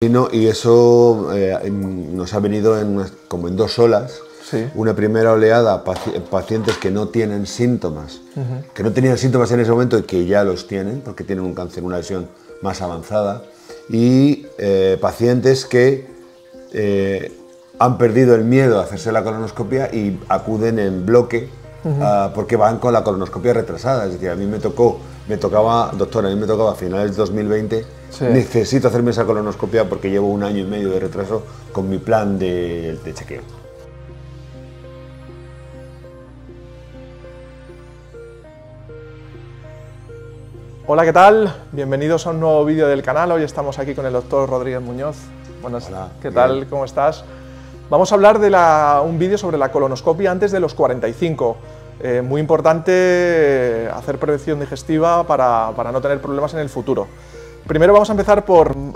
Y eso nos ha venido como en dos olas. Sí. Una primera oleada, pacientes que no tienen síntomas, que no tenían síntomas en ese momento y que ya los tienen porque tienen un cáncer, una lesión más avanzada, y pacientes que han perdido el miedo a hacerse la colonoscopia y acuden en bloque porque van con la colonoscopia retrasada. Es decir, a mí me tocaba, doctor, a mí me tocaba a finales de 2020, sí. Necesito hacerme esa colonoscopia porque llevo 1 año y medio de retraso con mi plan de chequeo. Hola, ¿qué tal? Bienvenidos a un nuevo vídeo del canal. Hoy estamos aquí con el doctor Rodríguez Muñoz. Buenas, hola, ¿qué tal? Bien. ¿Cómo estás? Vamos a hablar de un vídeo sobre la colonoscopia antes de los 45. Muy importante hacer prevención digestiva para no tener problemas en el futuro. Primero vamos a empezar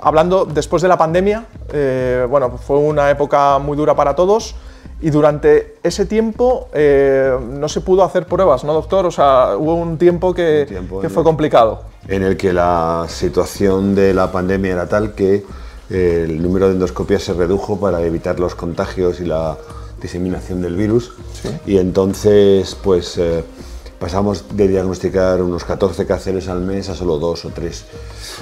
hablando después de la pandemia. Bueno, fue una época muy dura para todos. Y durante ese tiempo no se pudo hacer pruebas, ¿no, doctor? O sea, hubo un tiempo que fue complicado. En el que la situación de la pandemia era tal que el número de endoscopias se redujo para evitar los contagios y la diseminación del virus. ¿Sí? Y entonces, pues, pasamos de diagnosticar unos 14 cánceres al mes a solo 2 o 3.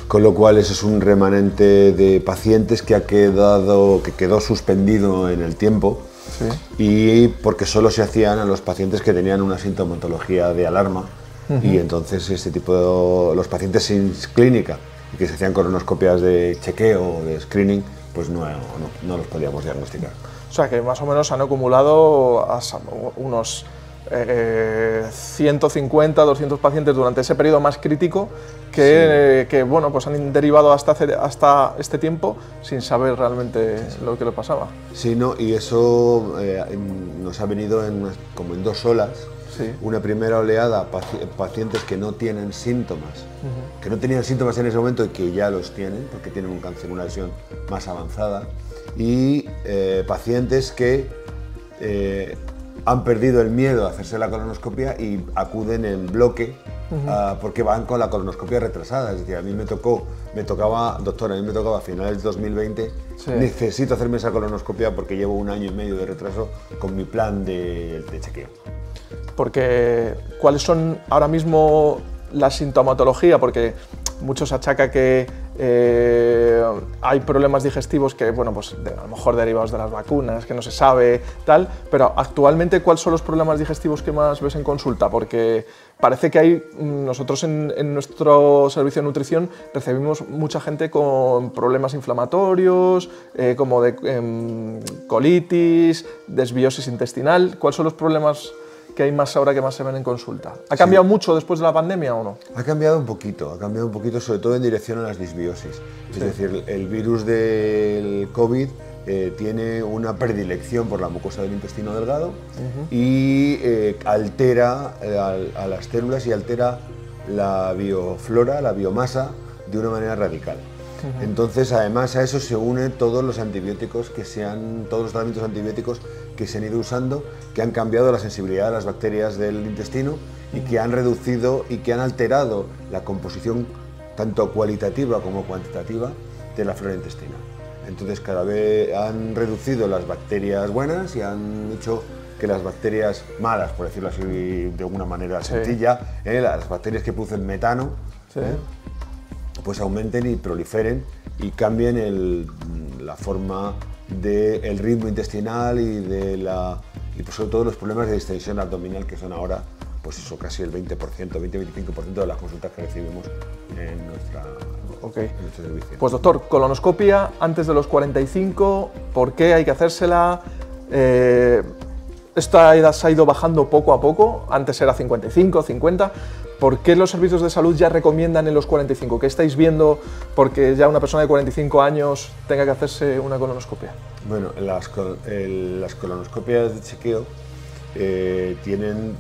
Con lo cual, eso es un remanente de pacientes que quedó suspendido en el tiempo. Sí. Y porque solo se hacían a los pacientes que tenían una sintomatología de alarma, y entonces los pacientes sin clínica y que se hacían colonoscopias de chequeo o de screening, pues no los podíamos diagnosticar. O sea que más o menos han acumulado unos 150, 200 pacientes durante ese periodo más crítico que bueno, pues han derivado hasta este tiempo sin saber realmente lo que le pasaba. Sí, y eso nos ha venido como en dos olas. Sí. Una primera oleada, pacientes que no tienen síntomas, que no tenían síntomas en ese momento y que ya los tienen porque tienen un cáncer, una lesión más avanzada, y pacientes que han perdido el miedo a hacerse la colonoscopia y acuden en bloque porque van con la colonoscopia retrasada. Es decir, a mí me tocaba, doctor, a mí me tocaba a finales de 2020, sí. Necesito hacerme esa colonoscopia porque llevo 1 año y medio de retraso con mi plan de chequeo. Porque, ¿cuáles son ahora mismo la sintomatología? Porque muchos achacan que hay problemas digestivos que, bueno, pues a lo mejor derivados de las vacunas, que no se sabe, tal, pero actualmente, ¿cuáles son los problemas digestivos que más ves en consulta? Porque parece que nosotros en nuestro servicio de nutrición recibimos mucha gente con problemas inflamatorios, como de colitis, desbiosis intestinal. ¿Cuáles son los problemas que hay más ahora que más se ven en consulta? ¿Ha cambiado mucho después de la pandemia o no? Ha cambiado un poquito, sobre todo en dirección a las disbiosis. Es decir, el virus del COVID tiene una predilección por la mucosa del intestino delgado y altera a las células y altera la bioflora, la biomasa, de una manera radical. Entonces, además a eso se unen todos los antibióticos todos los tratamientos antibióticos que se han ido usando, que han cambiado la sensibilidad de las bacterias del intestino y que han reducido y que han alterado la composición tanto cualitativa como cuantitativa de la flora intestinal. Entonces, cada vez han reducido las bacterias buenas y han hecho que las bacterias malas, por decirlo así de alguna manera sencilla, las bacterias que producen metano, pues aumenten y proliferen y cambien la forma del ritmo intestinal y pues sobre todo los problemas de distensión abdominal, que son ahora, pues eso, casi el 20%, 20-25% de las consultas que recibimos en nuestro servicio. Pues doctor, colonoscopia antes de los 45, ¿por qué hay que hacérsela? Esta edad se ha ido bajando poco a poco, antes era 55, 50. ¿Por qué los servicios de salud ya recomiendan en los 45? ¿Qué estáis viendo porque ya una persona de 45 años tenga que hacerse una colonoscopia? Bueno, las colonoscopias de chequeo tienen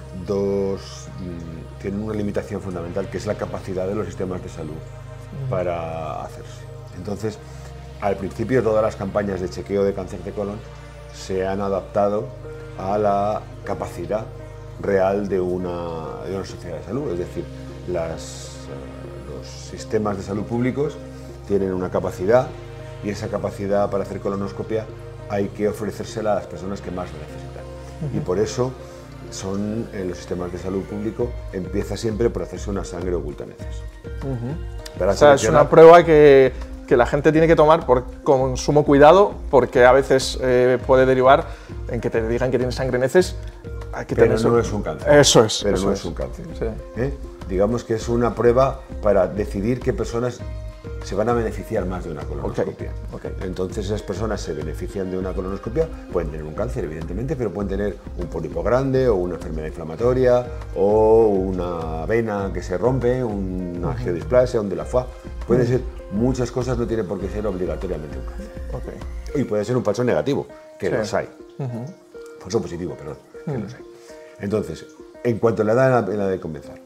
una limitación fundamental, que es la capacidad de los sistemas de salud para hacerse. Entonces, al principio todas las campañas de chequeo de cáncer de colon se han adaptado a la capacidad real de una sociedad de salud, es decir, los sistemas de salud públicos tienen una capacidad y esa capacidad para hacer colonoscopia hay que ofrecérsela a las personas que más lo necesitan. Y por eso los sistemas de salud público empieza siempre por hacerse una sangre ocultaneces. O sea, es una prueba que la gente tiene que tomar con sumo cuidado, porque a veces puede derivar en que te digan que tienes sangre neces. Pero no es un cáncer. Eso es. Pero eso no es es un cáncer. Sí. Digamos que es una prueba para decidir qué personas se van a beneficiar más de una colonoscopia. Okay. Entonces esas personas se benefician de una colonoscopia, pueden tener un cáncer evidentemente, pero pueden tener un pólipo grande o una enfermedad inflamatoria o una vena que se rompe, una angiodisplasia, un de la foie. Puede ser muchas cosas, no tiene por qué ser obligatoriamente un cáncer. Y puede ser un falso negativo, que los hay. Falso positivo, perdón, que los hay. Entonces, en cuanto a la edad de comenzar,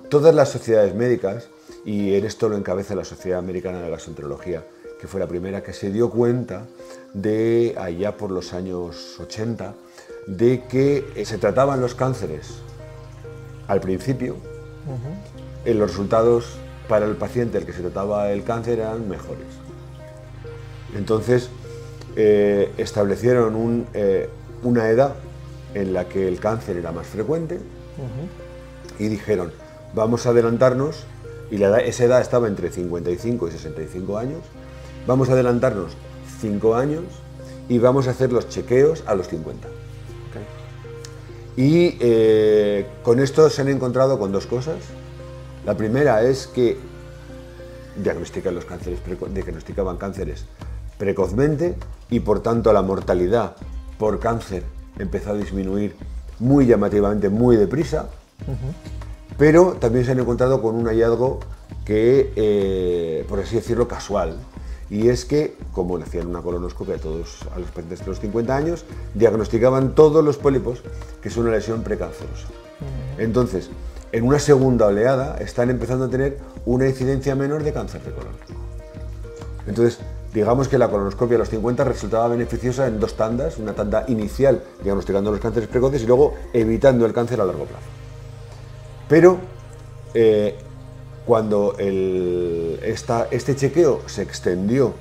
todas las sociedades médicas, y en esto lo encabeza la Sociedad Americana de Gastroenterología, que fue la primera que se dio cuenta de, allá por los años 80, de que se trataban los cánceres al principio, los resultados para el paciente al que se trataba el cáncer eran mejores. Entonces establecieron una edad en la que el cáncer era más frecuente y dijeron, vamos a adelantarnos, y esa edad estaba entre 55 y 65 años, vamos a adelantarnos 5 años y vamos a hacer los chequeos a los 50. Y con esto se han encontrado con dos cosas. La primera es que diagnosticaban cánceres precozmente y por tanto la mortalidad por cáncer empezó a disminuir muy llamativamente, muy deprisa. Pero también se han encontrado con un hallazgo que, por así decirlo, casual, y es que, como le hacían una colonoscopia a los pacientes de los 50 años, diagnosticaban todos los pólipos, que es una lesión precancerosa. Entonces, en una segunda oleada, están empezando a tener una incidencia menor de cáncer de colon. Entonces, digamos que la colonoscopia a los 50 resultaba beneficiosa en dos tandas, una tanda inicial diagnosticando los cánceres precoces y luego evitando el cáncer a largo plazo. Pero cuando este chequeo se extendió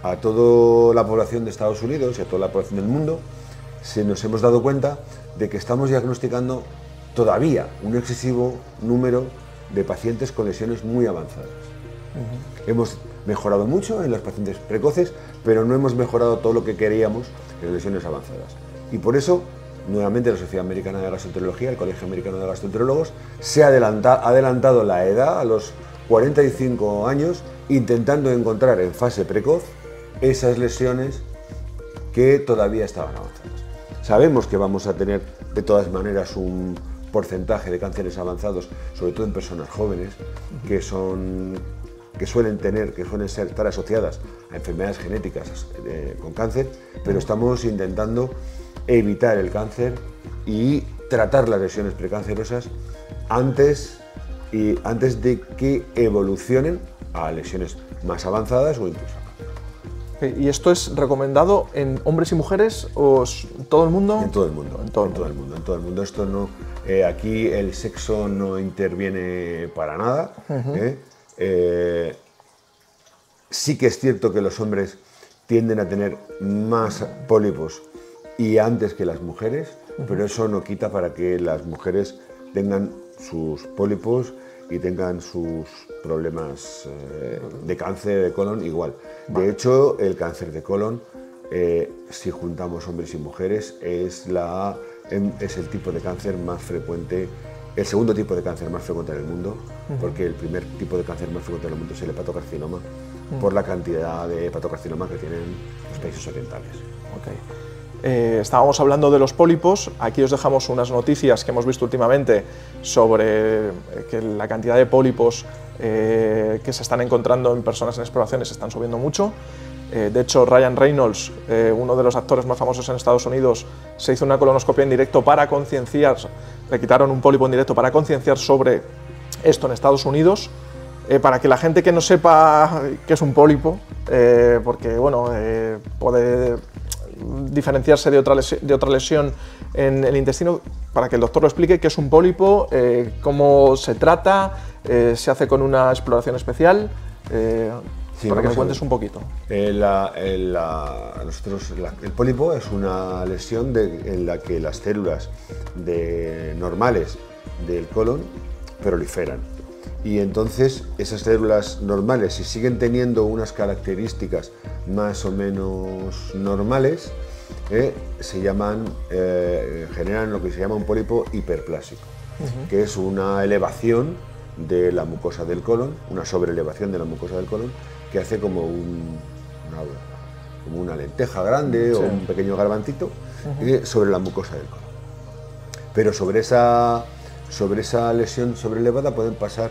a toda la población de Estados Unidos y a toda la población del mundo, nos hemos dado cuenta de que estamos diagnosticando todavía un excesivo número de pacientes con lesiones muy avanzadas. Hemos mejorado mucho en los pacientes precoces, pero no hemos mejorado todo lo que queríamos en las lesiones avanzadas. Y por eso, nuevamente, la Sociedad Americana de Gastroenterología, el Colegio Americano de Gastroenterólogos, se ha adelantado la edad a los 45 años, intentando encontrar en fase precoz esas lesiones que todavía estaban avanzadas. Sabemos que vamos a tener, de todas maneras, un porcentaje de cánceres avanzados, sobre todo en personas jóvenes, que suelen estar asociadas a enfermedades genéticas con cáncer, pero estamos intentando evitar el cáncer y tratar las lesiones precancerosas antes de que evolucionen a lesiones más avanzadas o incluso a cáncer. ¿Y esto es recomendado en hombres y mujeres o en todo el mundo? En todo el mundo. En todo el mundo. Esto no, aquí el sexo no interviene para nada. Sí que es cierto que los hombres tienden a tener más pólipos y antes que las mujeres, pero eso no quita para que las mujeres tengan sus pólipos y tengan sus problemas de cáncer de colon igual. De hecho, el cáncer de colon, si juntamos hombres y mujeres, es el tipo de cáncer más frecuente, el segundo tipo de cáncer más frecuente en el mundo, porque el primer tipo de cáncer más frecuente en el mundo es el hepatocarcinoma, por la cantidad de hepatocarcinoma que tienen los países orientales. Estábamos hablando de los pólipos, aquí os dejamos unas noticias que hemos visto últimamente sobre que la cantidad de pólipos que se están encontrando en personas en exploraciones están subiendo mucho. De hecho, Ryan Reynolds, uno de los actores más famosos en Estados Unidos, se hizo una colonoscopia en directo para concienciar, le quitaron un pólipo en directo para concienciar sobre esto en Estados Unidos, para que la gente que no sepa qué es un pólipo, porque bueno, puede diferenciarse de otra lesión en el intestino, para que el doctor lo explique qué es un pólipo, cómo se trata, se hace con una exploración especial. Sí, para que me vamos a cuentes ver. un poquito. El pólipo es una lesión en la que las células normales del colon proliferan. Y entonces esas células normales, si siguen teniendo unas características más o menos normales, generan lo que se llama un pólipo hiperplásico, que es una elevación de la mucosa del colon, una sobreelevación de la mucosa del colon, que hace como una lenteja grande o un pequeño garbancito sobre la mucosa del colon. Pero sobre esa lesión sobrelevada pueden pasar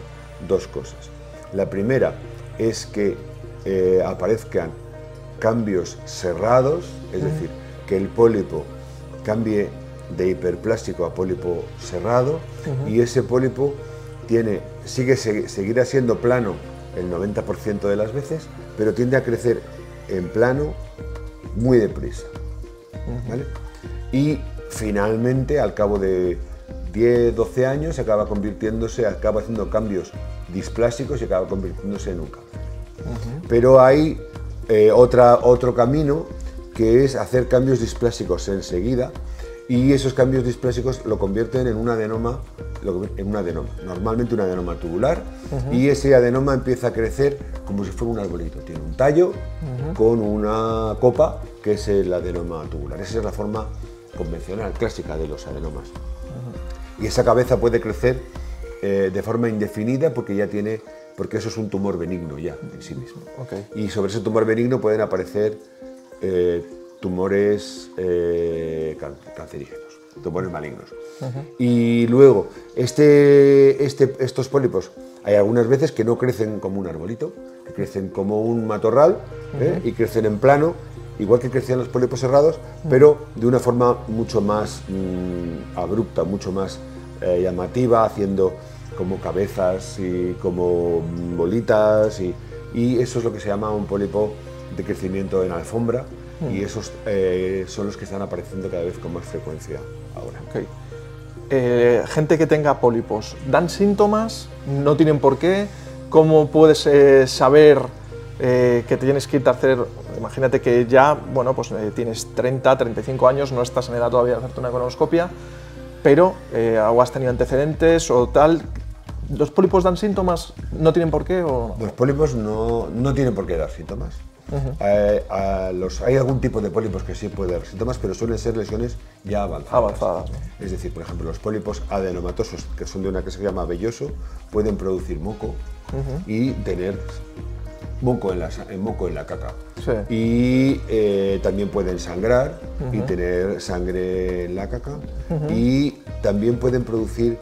dos cosas. La primera es que aparezcan cambios cerrados, es decir, que el pólipo cambie de hiperplástico a pólipo cerrado, y ese pólipo seguirá siendo plano el 90% de las veces, pero tiende a crecer en plano muy deprisa. ¿Vale? Y finalmente, al cabo de 10-12 años, acaba haciendo cambios displásicos y acaba convirtiéndose en un cáncer. Pero hay otro camino, que es hacer cambios displásicos enseguida, y esos cambios displásicos lo convierten en un adenoma, normalmente un adenoma tubular, y ese adenoma empieza a crecer como si fuera un arbolito. Tiene un tallo con una copa, que es el adenoma tubular. Esa es la forma convencional, clásica de los adenomas. Y esa cabeza puede crecer de forma indefinida porque eso es un tumor benigno ya en sí mismo. Okay. Y sobre ese tumor benigno pueden aparecer tumores cancerígenos, tumores malignos. Y luego, estos pólipos, hay algunas veces que no crecen como un arbolito, que crecen como un matorral, y crecen en plano, igual que crecían los pólipos cerrados, pero de una forma mucho más abrupta, mucho más llamativa, haciendo como cabezas y como bolitas, y eso es lo que se llama un pólipo de crecimiento en alfombra, y esos son los que están apareciendo cada vez con más frecuencia ahora. Okay. Gente que tenga pólipos, ¿dan síntomas? ¿No tienen por qué? ¿Cómo puedes saber que te tienes que ir a hacer? Imagínate que ya, bueno, pues tienes 30, 35 años, no estás en edad todavía de hacerte una colonoscopia, pero o has tenido antecedentes o tal. ¿Los pólipos dan síntomas? ¿No tienen por qué? ¿O? Los pólipos no tienen por qué dar síntomas. Hay algún tipo de pólipos que sí puede dar síntomas, pero suelen ser lesiones ya avanzadas. ¿No? Es decir, por ejemplo, los pólipos adenomatosos, que son de una que se llama velloso, pueden producir moco y tener moco en la caca. Sí. Y también pueden sangrar y tener sangre en la caca. Y también pueden producir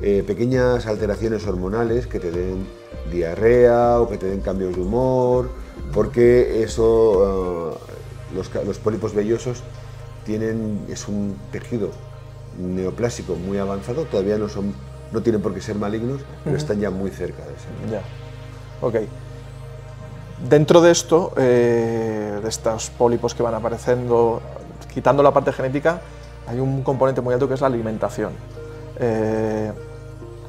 pequeñas alteraciones hormonales que te den diarrea o que te den cambios de humor, porque los pólipos vellosos es un tejido neoplásico muy avanzado, todavía no tienen por qué ser malignos, pero están ya muy cerca de ser. Ya. Ok. Dentro de esto, de estos pólipos que van apareciendo, quitando la parte genética, hay un componente muy alto que es la alimentación.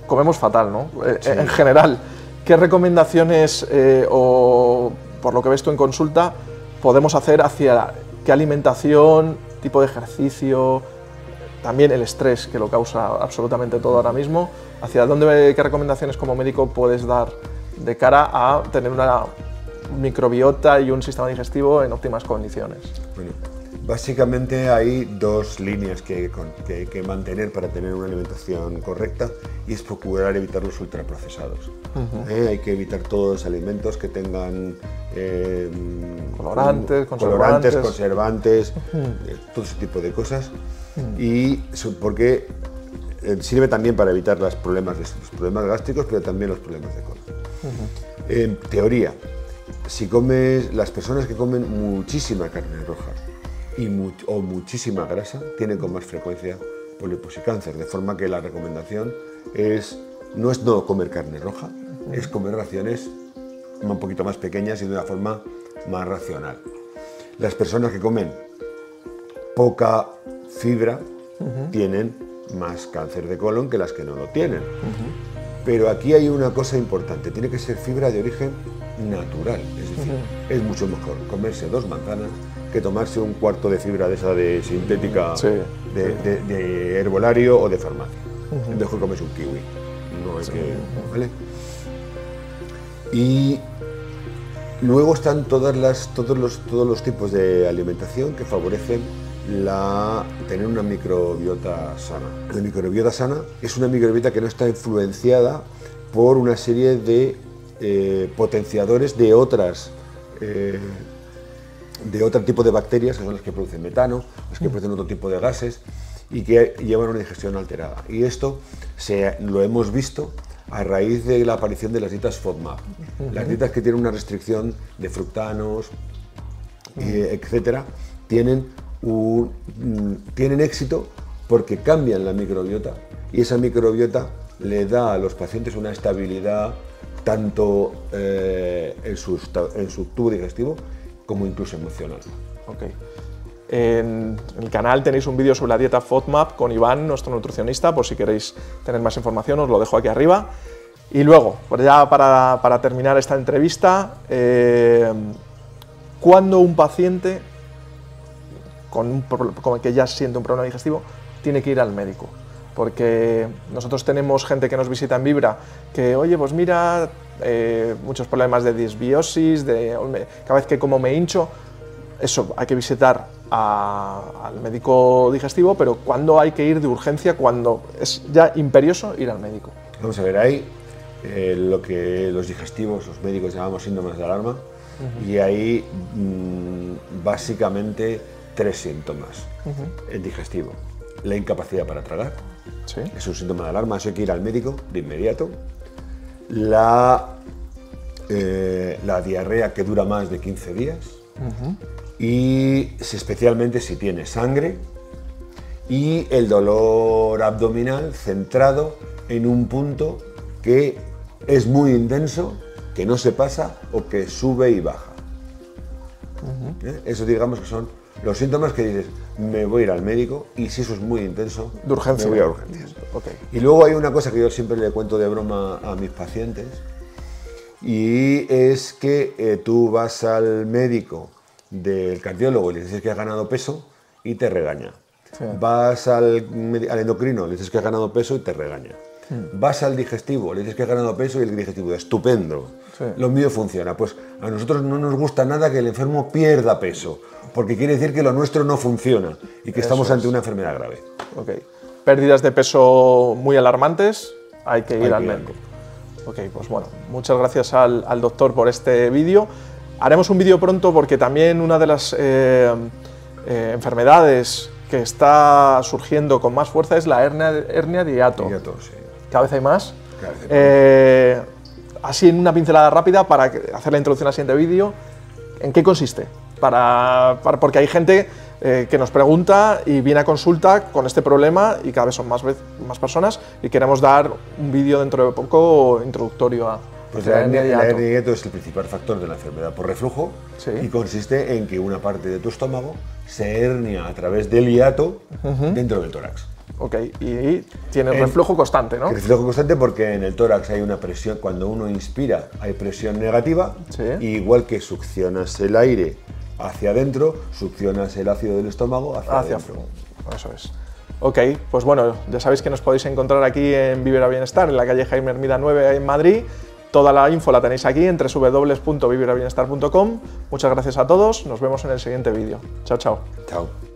Comemos fatal, ¿no? Sí. En general, ¿qué recomendaciones o por lo que ves tú en consulta podemos hacer hacia qué alimentación, tipo de ejercicio, también el estrés que lo causa absolutamente todo ahora mismo, hacia dónde, qué recomendaciones como médico puedes dar de cara a tener una microbiota y un sistema digestivo en óptimas condiciones? Bueno, básicamente hay dos líneas que hay que mantener para tener una alimentación correcta, y es procurar evitar los ultraprocesados. Hay que evitar todos los alimentos que tengan colorantes, conservantes, todo ese tipo de cosas, y porque sirve también para evitar los problemas gástricos, pero también los problemas de colon. En teoría, las personas que comen muchísima carne roja o muchísima grasa tienen con más frecuencia pólipos y cáncer, de forma que la recomendación no es no comer carne roja, es comer raciones un poquito más pequeñas y de una forma más racional. Las personas que comen poca fibra tienen más cáncer de colon que las que no lo tienen. Pero aquí hay una cosa importante, tiene que ser fibra de origen natural, es decir, beneficio. Es mucho mejor comerse 2 manzanas que tomarse un cuarto de fibra de esa de sintética, de herbolario o de farmacia. Es mejor comerse un kiwi. No hay que, ¿vale? Y luego están todos los tipos de alimentación que favorecen tener una microbiota sana. La microbiota sana es una microbiota que no está influenciada por una serie de potenciadores de otro tipo de bacterias, que son las que producen metano, las que producen otro tipo de gases y que llevan una digestión alterada. Y esto lo hemos visto a raíz de la aparición de las dietas FODMAP. Las dietas que tienen una restricción de fructanos, etcétera, tienen éxito porque cambian la microbiota y esa microbiota le da a los pacientes una estabilidad tanto en su tubo digestivo como incluso emocional. Okay. En el canal tenéis un vídeo sobre la dieta FODMAP con Iván, nuestro nutricionista, por si queréis tener más información, os lo dejo aquí arriba. Y luego, pues ya para terminar esta entrevista, ¿cuándo un paciente con que ya siente un problema digestivo tiene que ir al médico? Porque nosotros tenemos gente que nos visita en Vibra que, oye, pues mira, muchos problemas de disbiosis, cada vez que como me hincho, eso, hay que visitar al médico digestivo, pero ¿cuándo hay que ir de urgencia? Cuando es ya imperioso ir al médico. Vamos a ver, hay lo que los digestivos, los médicos llamamos síndromes de alarma, y hay básicamente 3 síntomas en digestivo. La incapacidad para tragar, es un síntoma de alarma, eso hay que ir al médico de inmediato. La diarrea que dura más de 15 días, y especialmente si tiene sangre, y el dolor abdominal centrado en un punto que es muy intenso, que no se pasa o que sube y baja. Eso digamos que son los síntomas que dices, me voy a ir al médico, y si eso es muy intenso, de urgencia, me voy a urgencias. Y luego hay una cosa que yo siempre le cuento de broma a mis pacientes, y es que tú vas al médico del cardiólogo y le dices que has ganado peso y te regaña. Vas al endocrino, le dices que has ganado peso y te regaña. Vas al digestivo, le dices que has ganado peso y el digestivo, estupendo, lo mío funciona. Pues a nosotros no nos gusta nada que el enfermo pierda peso, porque quiere decir que lo nuestro no funciona y que estamos ante una enfermedad grave. Pérdidas de peso muy alarmantes, hay que ir al médico. Pues bueno, muchas gracias al doctor por este vídeo. Haremos un vídeo pronto porque también una de las enfermedades que está surgiendo con más fuerza es la hernia de hiato. Cada vez hay más. Así en una pincelada rápida para hacer la introducción al siguiente vídeo, ¿en qué consiste? Porque hay gente que nos pregunta y viene a consulta con este problema y cada vez son más personas y queremos dar un vídeo dentro de poco introductorio a... Pues la hernia de hiato es el principal factor de la enfermedad por reflujo y consiste en que una parte de tu estómago se hernia a través del hiato dentro del tórax. Y tiene reflujo constante, ¿no? Reflujo constante porque en el tórax hay una presión, cuando uno inspira hay presión negativa, y igual que succionas el aire hacia adentro, succionas el ácido del estómago hacia adentro. Eso es. Pues bueno, ya sabéis que nos podéis encontrar aquí en Vivir a Bienestar, en la calle Jaime Hermida 9 en Madrid. Toda la info la tenéis aquí en www.vivirabienestar.com. Muchas gracias a todos, nos vemos en el siguiente vídeo. Chao, chao. Chao.